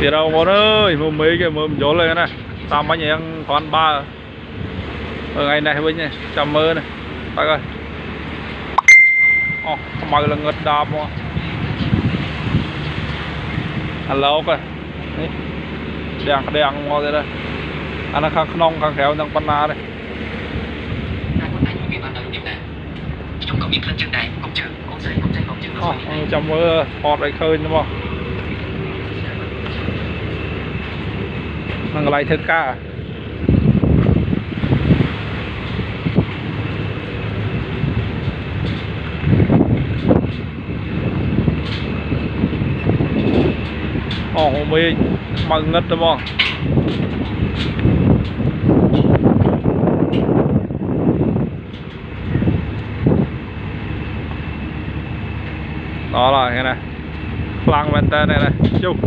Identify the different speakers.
Speaker 1: thì đâu món ơi mà mấy cái mơm gió lên này sao bánh em con ba ở ngày này bên này chăm mơ này phải rồi mày là ngất đạp mà hello coi đèn đèn ngồi đây anh là khang nong khang khéo đang pan na đây chăm mơ hot lại khơi đúng không thằng lại thức cả mình mừng ngất đúng không đó là cái này lăng bên tên này này